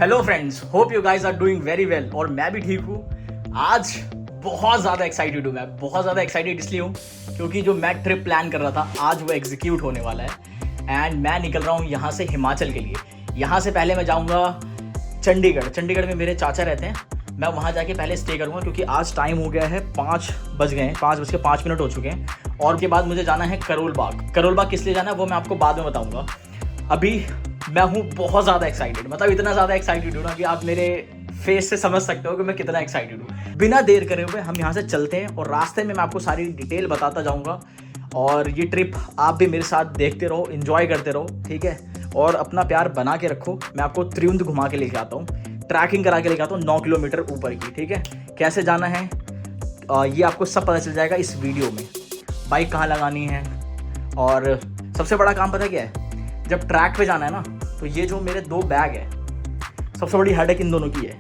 Hello friends, hope you guys are doing very well. और मैं भी ठीक हूँ। आज बहुत ज़्यादा एक्साइटेड हूँ। मैं बहुत ज़्यादा एक्साइटेड इसलिए हूँ क्योंकि जो मैं ट्रिप प्लान कर रहा था आज वो एग्जीक्यूट होने वाला है। एंड मैं निकल रहा हूँ यहाँ से हिमाचल के लिए। यहाँ से पहले मैं जाऊँगा चंडीगढ़। चंडीगढ़ में मेरे चाचा रहते हैं। मैं वहाँ जाके पहले स्टे करूँगा क्योंकि आज टाइम हो गया है 5 बज गए हैं, 5:05 हो चुके हैं। और उसके बाद मुझे जाना है करोल बाग। करोल बाग किस लिए जाना है वो मैं आपको बाद में बताऊँगा। अभी मैं हूँ बहुत ज़्यादा एक्साइटेड, मतलब इतना ज़्यादा एक्साइटेड हूँ ना कि आप मेरे फेस से समझ सकते हो कि मैं कितना एक्साइटेड हूँ। बिना देर करे हुए हम यहाँ से चलते हैं और रास्ते में मैं आपको सारी डिटेल बताता जाऊँगा। और ये ट्रिप आप भी मेरे साथ देखते रहो, एंजॉय करते रहो, ठीक है। और अपना प्यार बना के रखो। मैं आपको त्रिउंद घुमा के लेके आता हूँ, ट्रैकिंग करा के लेके आता हूँ 9 किलोमीटर ऊपर की, ठीक है। कैसे जाना है ये आपको सब पता चल जाएगा इस वीडियो में। बाइक कहाँ लगानी है और सबसे बड़ा काम पता क्या है, जब ट्रैक पे जाना है ना तो ये जो मेरे 2 बैग है, सबसे बड़ी हेडेक इन दोनों की है।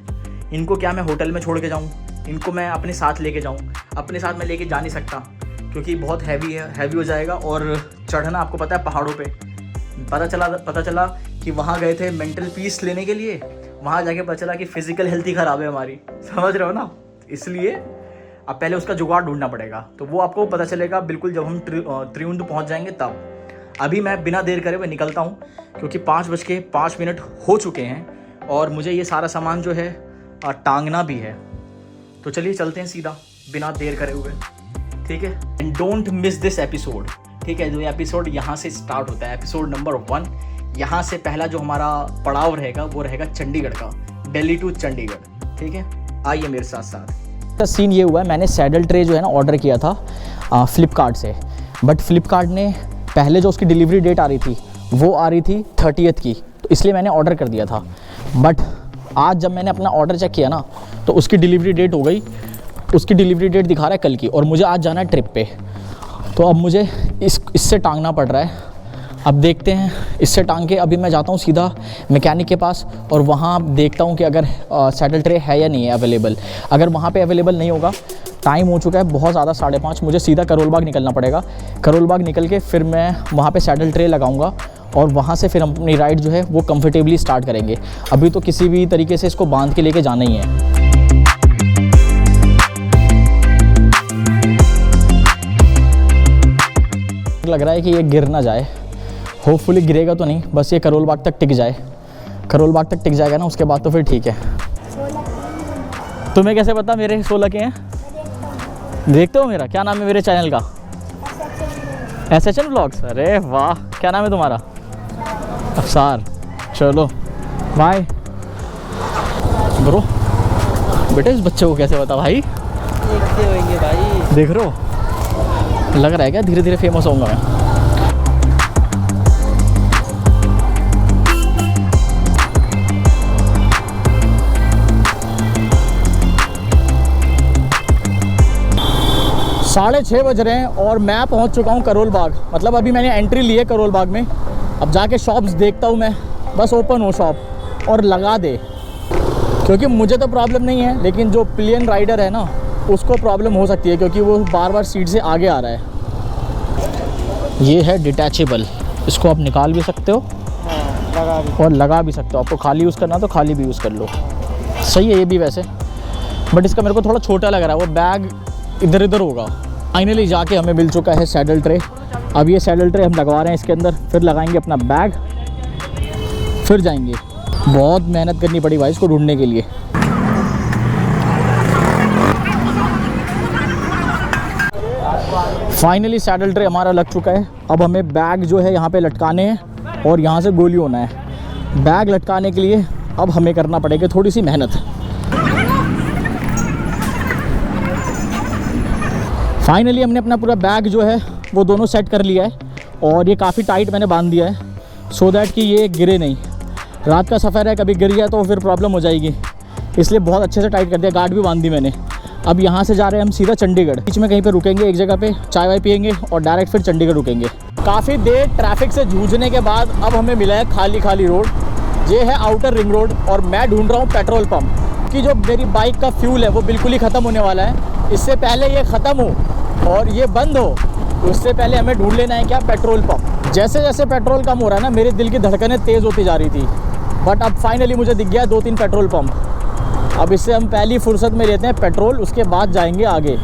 इनको क्या मैं होटल में छोड़ के जाऊँ, इनको मैं अपने साथ लेके जाऊँ? अपने साथ मैं लेके जा नहीं सकता क्योंकि बहुत हैवी है, हैवी हो जाएगा। और चढ़ना आपको पता है पहाड़ों पे। पता चला कि वहाँ गए थे मेंटल पीस लेने के लिए, वहाँ जाके पता चला कि फिजिकल हेल्थ ही ख़राब है हमारी, समझ रहे हो ना। इसलिए अब पहले उसका जुगाड़ ढूंढना पड़ेगा, तो वो आपको पता चलेगा बिल्कुल जब हम त्रिउंड पहुँच जाएंगे तब। अभी मैं बिना देर करे हुए निकलता हूँ क्योंकि 5:05 हो चुके हैं और मुझे ये सारा सामान जो है टांगना भी है। तो चलिए चलते हैं सीधा बिना देर करे हुए, ठीक है। And don't miss this episode, ठीक है। जो एपिसोड यहाँ से स्टार्ट होता है, एपिसोड नंबर 1। यहाँ से पहला जो हमारा पड़ाव रहेगा वो रहेगा चंडीगढ़ का, दिल्ली टू चंडीगढ़, ठीक है। आइए मेरे साथ साथ। सीन ये हुआ है, मैंने सैडल ट्रे जो है ना ऑर्डर किया था फ्लिपकार्ट से, बट फ्लिपकार्ट ने पहले जो उसकी डिलीवरी डेट आ रही थी वो आ रही थी 30th की, तो इसलिए मैंने ऑर्डर कर दिया था। बट आज जब मैंने अपना ऑर्डर चेक किया ना तो उसकी डिलीवरी डेट हो गई, उसकी डिलीवरी डेट दिखा रहा है कल की, और मुझे आज जाना है ट्रिप पे। तो अब मुझे इससे टांगना पड़ रहा है। अब देखते हैं, इससे टांग के अभी मैं जाता हूँ सीधा मैकेनिक के पास और वहाँ देखता हूँ कि अगर सैडल ट्रे है या नहीं है अवेलेबल। अगर वहाँ पे अवेलेबल नहीं होगा, टाइम हो चुका है बहुत ज़्यादा, 5:30, मुझे सीधा करोल बाग निकलना पड़ेगा। करोल बाग निकल के फिर मैं वहाँ पे सैडल ट्रे लगाऊंगा और वहाँ से फिर हम अपनी राइड जो है वो कंफर्टेबली स्टार्ट करेंगे। अभी तो किसी भी तरीके से इसको बांध के लेके जाना ही है। लग रहा है कि ये गिर ना जाए, होपफुली गिरेगा तो नहीं, बस ये करोल बाग तक टिक जाए। करोल बाग तक टिक जाएगा ना उसके बाद तो फिर ठीक है। तुम्हें कैसे पता मेरे 16 के हैं? देखते हो मेरा, क्या नाम है मेरे चैनल का? SHN vlogs. अरे वाह, क्या नाम है तुम्हारा? अफसार। चलो बाय ब्रो। बेटे इस बच्चे को कैसे पता भाई? देखते होंगे भाई। देख रहे हो, लग रहा है क्या धीरे धीरे फेमस होऊंगा मैं। साढ़े 6 बज रहे हैं और मैं पहुंच चुका हूं करोल बाग। मतलब अभी मैंने एंट्री ली है करोल बाग में। अब जाके शॉप्स देखता हूं मैं, बस ओपन हो शॉप और लगा दे, क्योंकि मुझे तो प्रॉब्लम नहीं है लेकिन जो पिलियन राइडर है ना उसको प्रॉब्लम हो सकती है क्योंकि वो बार बार सीट से आगे आ रहा है। ये है डिटैचेबल, इसको आप निकाल भी सकते हो और लगा भी सकते हो। आपको खाली यूज़ करना तो खाली भी यूज़ कर लो, सही है ये भी वैसे। बट इसका मेरे को थोड़ा छोटा लग रहा है, वो बैग इधर इधर होगा। फाइनली जाके हमें मिल चुका है सैडल ट्रे। अब ये सैडल ट्रे हम लगवा रहे हैं इसके अंदर, फिर लगाएंगे अपना बैग, फिर जाएंगे। बहुत मेहनत करनी पड़ी भाई इसको ढूंढने के लिए। फाइनली सैडल ट्रे हमारा लग चुका है। अब हमें बैग जो है यहाँ पे लटकाने हैं और यहाँ से गोली होना है। बैग लटकाने के लिए अब हमें करना पड़ेगा थोड़ी सी मेहनत। फाइनली हमने अपना पूरा बैग जो है वो दोनों सेट कर लिया है और ये काफ़ी टाइट मैंने बांध दिया है सो दैट कि ये गिरे नहीं। रात का सफ़र है, कभी गिर गया तो फिर प्रॉब्लम हो जाएगी, इसलिए बहुत अच्छे से टाइट कर दिया। गार्ड भी बांध दी मैंने। अब यहाँ से जा रहे हैं हम सीधा चंडीगढ़। बीच में कहीं पे रुकेंगे एक जगह पे, चाय वाय पियेंगे और डायरेक्ट फिर चंडीगढ़ रुकेंगे। काफ़ी देर ट्रैफिक से जूझने के बाद अब हमें मिला है खाली रोड। ये है आउटर रिंग रोड और मैं ढूंढ रहा हूँ पेट्रोल पम्प कि जो मेरी बाइक का फ्यूल है वो बिल्कुल ही ख़त्म होने वाला है। इससे पहले ये ख़त्म हो और ये बंद हो उससे पहले हमें ढूंढ लेना है क्या, पेट्रोल पंप। जैसे जैसे पेट्रोल कम हो रहा है ना, मेरे दिल की धड़कनें तेज़ होती जा रही थी बट अब फाइनली मुझे दिख गया 2-3 पेट्रोल पंप। अब इससे हम पहली फुर्सत में लेते हैं पेट्रोल, उसके बाद जाएंगे आगे।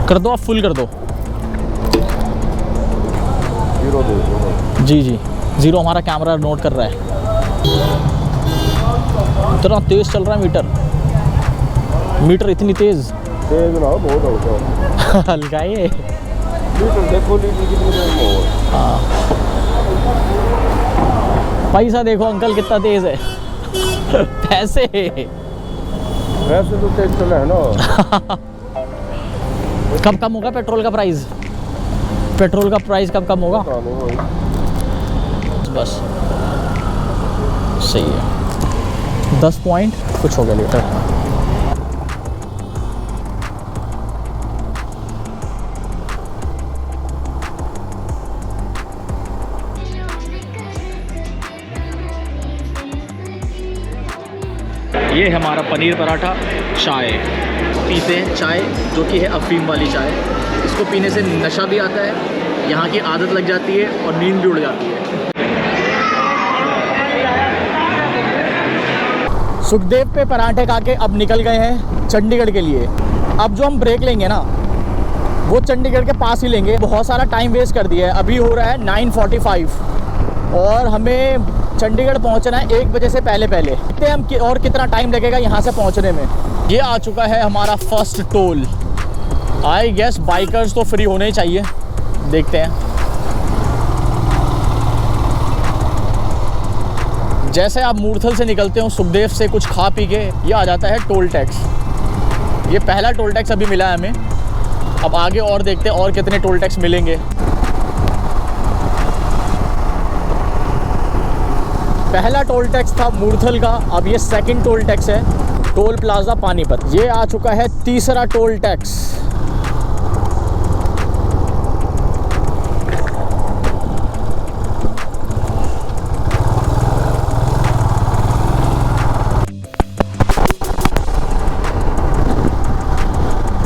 कर दो, आप फुल कर दो। जी जी, 0 हमारा कैमरा नोट कर रहा है। इतना तेज़ चल रहा है मीटर इतनी तेज़ ना बहुत होगा। हल्का ये। लीटर देखो, लीटर कितने में होगा। हाँ, पैसा देखो अंकल कितना तेज़ है। पैसे वैसे तो तेज चला है ना। कब कम होगा पेट्रोल का प्राइस? पेट्रोल का प्राइस कब कम होगा? बस सही है, 10 पॉइंट कुछ हो गया लीटर। ये हमारा पनीर पराठा, चाय पीते हैं, चाय जो कि है अफीम वाली चाय। इसको पीने से नशा भी आता है, यहाँ की आदत लग जाती है और नींद भी उड़ जाती है। सुखदेव पे पराठे खा के अब निकल गए हैं चंडीगढ़ के लिए। अब जो हम ब्रेक लेंगे ना, वो चंडीगढ़ के पास ही लेंगे। बहुत सारा टाइम वेस्ट कर दिया है। अभी हो रहा है 9:45 और हमें चंडीगढ़ पहुंचना है 1 बजे से पहले। देखते हैं हम और कितना टाइम लगेगा यहाँ से पहुँचने में। ये आ चुका है हमारा first toll. I guess bikers तो फ्री होने ही चाहिए, देखते हैं। जैसे आप मूर्थल से निकलते हो सुखदेव से कुछ खा पी के, ये आ जाता है टोल टैक्स। ये पहला टोल टैक्स अभी मिला है हमें। अब आगे और देखते हैं और कितने टोल टैक्स मिलेंगे। पहला टोल टैक्स था मूर्थल का, अब ये सेकंड टोल टैक्स है टोल प्लाजा पानीपत। ये आ चुका है तीसरा टोल टैक्स।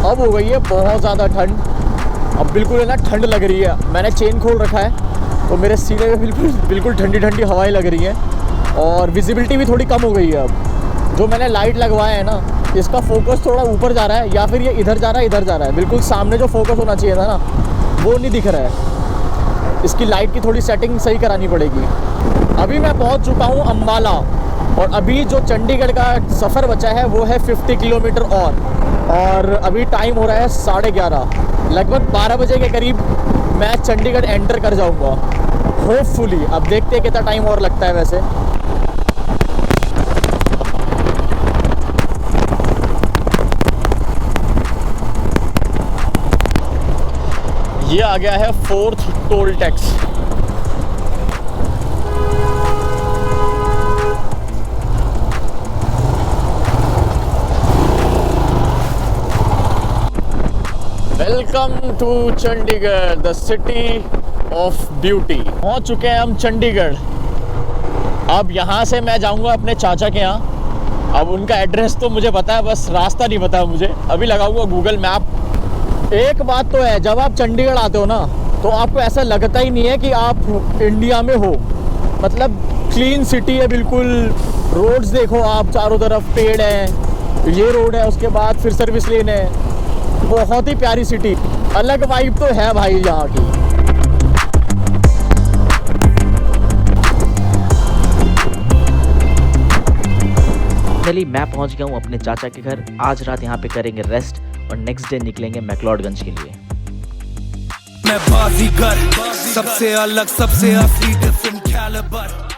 अब हो गई है बहुत ज़्यादा ठंड। अब बिल्कुल है ना, ठंड लग रही है। मैंने चेन खोल रखा है तो मेरे सीने में बिल्कुल ठंडी ठंडी हवाएं लग रही हैं और विजिबिलिटी भी थोड़ी कम हो गई है। अब जो मैंने लाइट लगवाया है ना, इसका फोकस थोड़ा ऊपर जा रहा है या फिर ये इधर जा रहा है, इधर जा रहा है। बिल्कुल सामने जो फोकस होना चाहिए था ना, वो नहीं दिख रहा है। इसकी लाइट की थोड़ी सेटिंग सही करानी पड़ेगी। अभी मैं पहुंच चुका हूं अम्बाला और अभी जो चंडीगढ़ का सफ़र बचा है वो है 50 किलोमीटर और अभी टाइम हो रहा है 11:30। लगभग 12 बजे के करीब मैं चंडीगढ़ एंटर कर जाऊंगा होपफुली। अब देखते हैं कितना टाइम और लगता है। वैसे ये आ गया है 4th toll tax. Welcome to Chandigarh, the city of beauty. पहुंच चुके हैं हम चंडीगढ़। अब यहाँ से मैं जाऊंगा अपने चाचा के यहाँ। अब उनका एड्रेस तो मुझे पता है, बस रास्ता नहीं पता मुझे। अभी लगाऊंगा गूगल मैप। एक बात तो है, जब आप चंडीगढ़ आते हो ना तो आपको ऐसा लगता ही नहीं है कि आप इंडिया में हो। मतलब क्लीन सिटी है बिल्कुल। रोड्स देखो आप, चारों तरफ पेड़ हैं, ये रोड है, उसके बाद फिर सर्विस लेन है। बहुत ही प्यारी सिटी, अलग वाइब तो है भाई यहाँ की। फाइनली मैं पहुंच गया हूं अपने चाचा के घर। आज रात यहाँ पे करेंगे रेस्ट और नेक्स्ट डे निकलेंगे मैक्लोडगंज के लिए। मैं बाजीगर, सबसे अलग, सबसे असली, डिफरेंट कैलिबर।